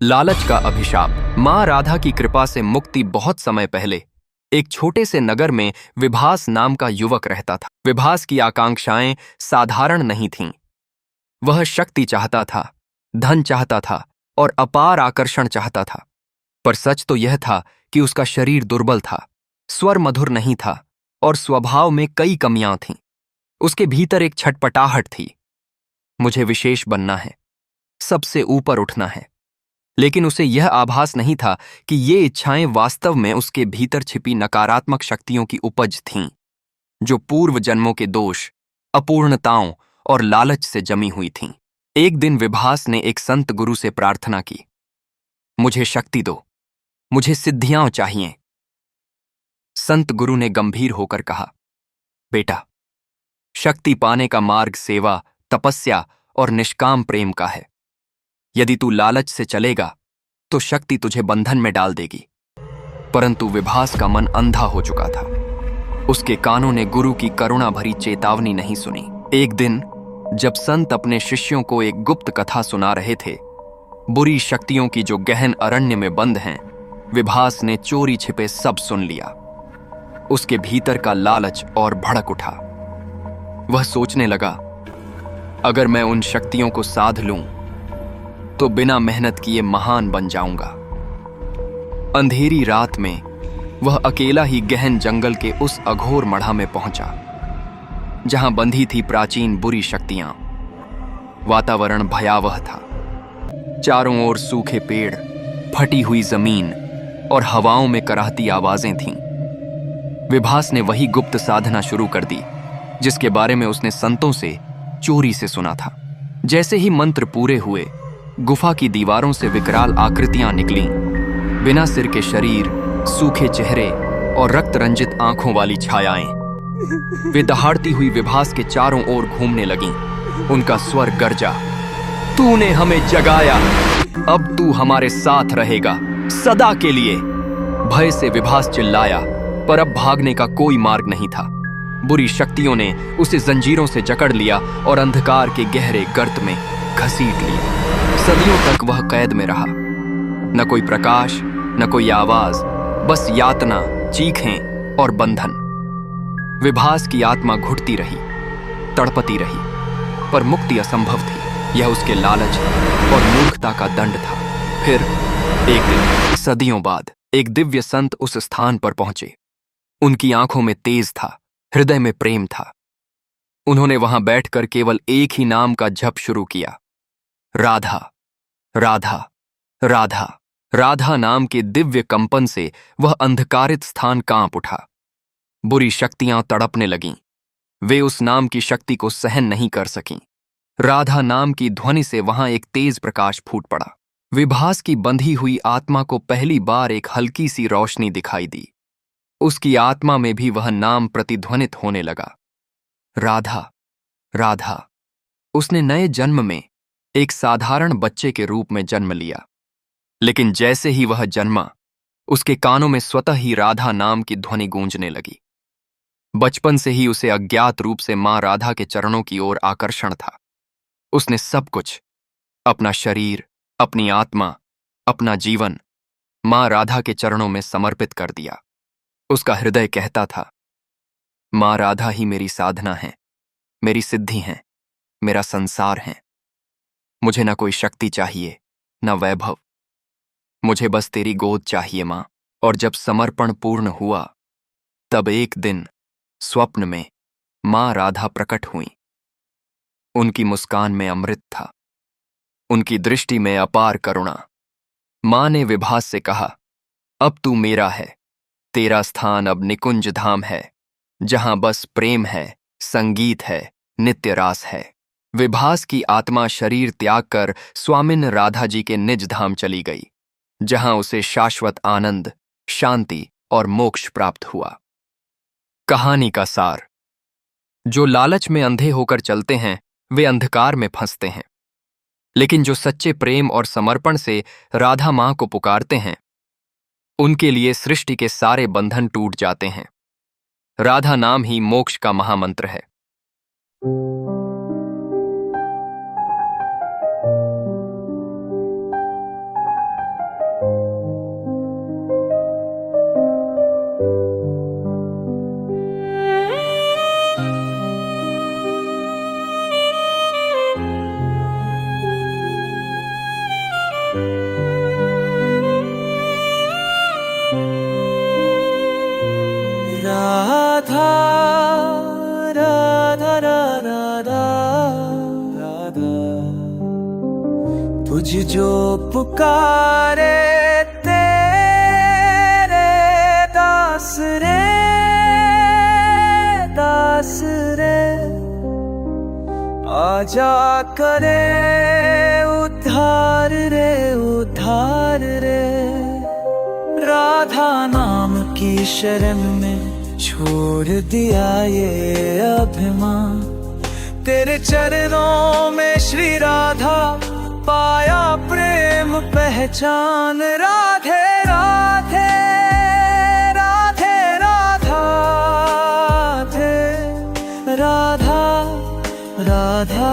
लालच का अभिशाप। मां राधा की कृपा से मुक्ति बहुत समय पहले एक छोटे से नगर में विभास नाम का युवक रहता था। विभास की आकांक्षाएं साधारण नहीं थीं। वह शक्ति चाहता था, धन चाहता था और अपार आकर्षण चाहता था। पर सच तो यह था कि उसका शरीर दुर्बल था, स्वर मधुर नहीं था और स्वभाव में कई कमियां थीं। उसके भीतर एक छटपटाहट थी, मुझे विशेष बनना है, सबसे ऊपर उठना है। लेकिन उसे यह आभास नहीं था कि ये इच्छाएं वास्तव में उसके भीतर छिपी नकारात्मक शक्तियों की उपज थीं, जो पूर्व जन्मों के दोष, अपूर्णताओं और लालच से जमी हुई थीं। एक दिन विभास ने एक संत गुरु से प्रार्थना की, मुझे शक्ति दो, मुझे सिद्धियां चाहिए। संत गुरु ने गंभीर होकर कहा, बेटा, शक्ति पाने का मार्ग सेवा, तपस्या और निष्काम प्रेम का है। यदि तू लालच से चलेगा तो शक्ति तुझे बंधन में डाल देगी। परंतु विभास का मन अंधा हो चुका था। उसके कानों ने गुरु की करुणा भरी चेतावनी नहीं सुनी। एक दिन जब संत अपने शिष्यों को एक गुप्त कथा सुना रहे थे, बुरी शक्तियों की जो गहन अरण्य में बंद हैं, विभास ने चोरी छिपे सब सुन लिया। उसके भीतर का लालच और भड़क उठा। वह सोचने लगा, अगर मैं उन शक्तियों को साध लूं तो बिना मेहनत किए महान बन जाऊंगा। अंधेरी रात में वह अकेला ही गहन जंगल के उस अघोर मढ़ा में पहुंचा, जहां बंधी थी प्राचीन बुरी शक्तियां। वातावरण भयावह था। चारों ओर सूखे पेड़, फटी हुई जमीन और हवाओं में कराहती आवाजें थीं। विभास ने वही गुप्त साधना शुरू कर दी जिसके बारे में उसने संतों से चोरी से सुना था। जैसे ही मंत्र पूरे हुए, गुफा की दीवारों से विकराल आकृतियां निकलीं। बिना सिर के शरीर, सूखे चेहरे और रक्त रंजित आंखों वाली छायाएं। वे दहाड़ती हुई विभास के चारों ओर घूमने लगीं। उनका स्वर गरजा, तूने हमें जगाया, अब तू हमारे साथ रहेगा सदा के लिए। भय से विभास चिल्लाया, पर अब भागने का कोई मार्ग नहीं था। बुरी शक्तियों ने उसे जंजीरों से जकड़ लिया और अंधकार के गहरे गर्त में घसीट लिया। सदियों तक वह कैद में रहा। न कोई प्रकाश, न कोई आवाज, बस यातना, चीखें और बंधन। विभास की आत्मा घुटती रही, तड़पती रही, पर मुक्ति असंभव थी। यह उसके लालच और मूर्खता का दंड था। फिर एक दिन, सदियों बाद, एक दिव्य संत उस स्थान पर पहुंचे। उनकी आंखों में तेज था, हृदय में प्रेम था। उन्होंने वहां बैठकर केवल एक ही नाम का जप शुरू किया, राधा, राधा, राधा। राधा नाम के दिव्य कंपन से वह अंधकारित स्थान कांप उठा। बुरी शक्तियां तड़पने लगीं। वे उस नाम की शक्ति को सहन नहीं कर सकीं। राधा नाम की ध्वनि से वहां एक तेज प्रकाश फूट पड़ा। विभास की बंधी हुई आत्मा को पहली बार एक हल्की सी रोशनी दिखाई दी। उसकी आत्मा में भी वह नाम प्रतिध्वनित होने लगा, राधा, राधा। उसने नए जन्म में एक साधारण बच्चे के रूप में जन्म लिया। लेकिन जैसे ही वह जन्मा, उसके कानों में स्वतः ही राधा नाम की ध्वनि गूंजने लगी। बचपन से ही उसे अज्ञात रूप से मां राधा के चरणों की ओर आकर्षण था। उसने सब कुछ, अपना शरीर, अपनी आत्मा, अपना जीवन मां राधा के चरणों में समर्पित कर दिया। उसका हृदय कहता था, मां राधा ही मेरी साधना है, मेरी सिद्धि है, मेरा संसार है। मुझे न कोई शक्ति चाहिए, न वैभव। मुझे बस तेरी गोद चाहिए मां। और जब समर्पण पूर्ण हुआ, तब एक दिन स्वप्न में मां राधा प्रकट हुई। उनकी मुस्कान में अमृत था, उनकी दृष्टि में अपार करुणा। मां ने विभास से कहा, अब तू मेरा है, तेरा स्थान अब निकुंज धाम है, जहां बस प्रेम है, संगीत है, नित्य रास है। विभास की आत्मा शरीर त्याग कर स्वामिन राधा जी के निज धाम चली गई, जहां उसे शाश्वत आनंद, शांति और मोक्ष प्राप्त हुआ। कहानी का सार। जो लालच में अंधे होकर चलते हैं, वे अंधकार में फंसते हैं। लेकिन जो सच्चे प्रेम और समर्पण से राधा मां को पुकारते हैं, उनके लिए सृष्टि के सारे बंधन टूट जाते हैं। राधा नाम ही मोक्ष का महामंत्र है। जो पुकारे तेरे दास रे, दास रे, आजा करे उद्धार रे, उद्धार रे। राधा नाम की शरण में छोड़ दिया ये अभिमान, तेरे चरणों में श्री राधा पाया प्रेम पहचान। राधे राधे राधे राधा थे, राधा राधा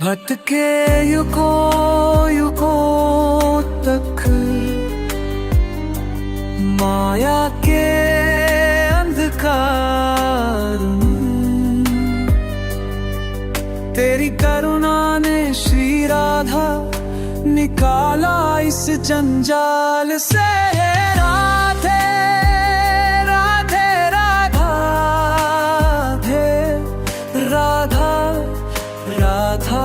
भटके युगों युगों तक माया के अंधकार में, तेरी करुणा ने श्री राधा निकाला इस जंजाल से। राधे राधे राधा थे, राधा राधा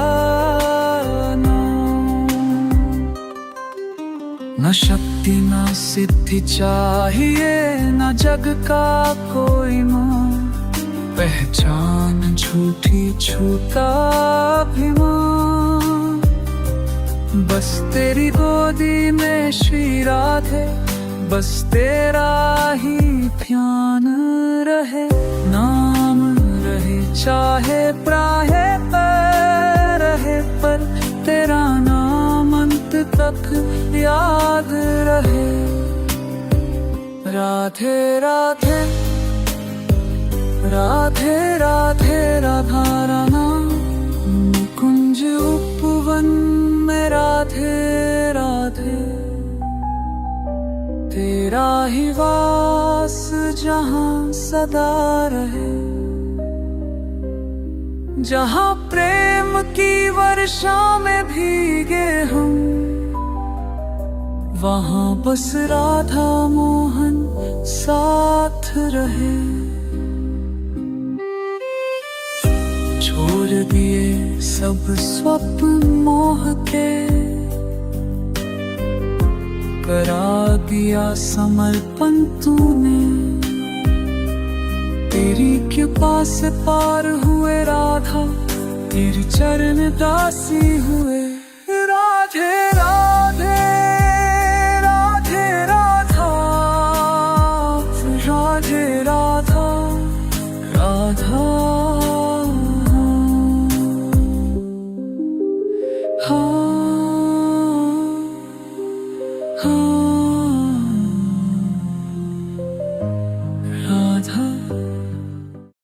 न शक्ति न सिद्धि चाहिए, न जग का कोई मान, पहचान झूठी छूटा अभिमान। बस तेरी गोदी में श्री राधे, बस तेरा ही ध्यान रहे, नाम रहे चाहे प्राहे पर रहे, पर तेरा नाम अंत तक याद रहे। राधे राधे राधे राधे राधा राना, कुंज उपवन में राधे राधे, तेरा ही वास जहाँ सदा रहे, जहाँ प्रेम की वर्षा में भीगे हम, वहाँ बस राधा मोहन साथ रहे। छोड़ दिए सब स्वप्न मोह के, करा दिया समर्पण तूने, तेरी कृपा से पार हुए राधा, तेरी चरण दासी हुए।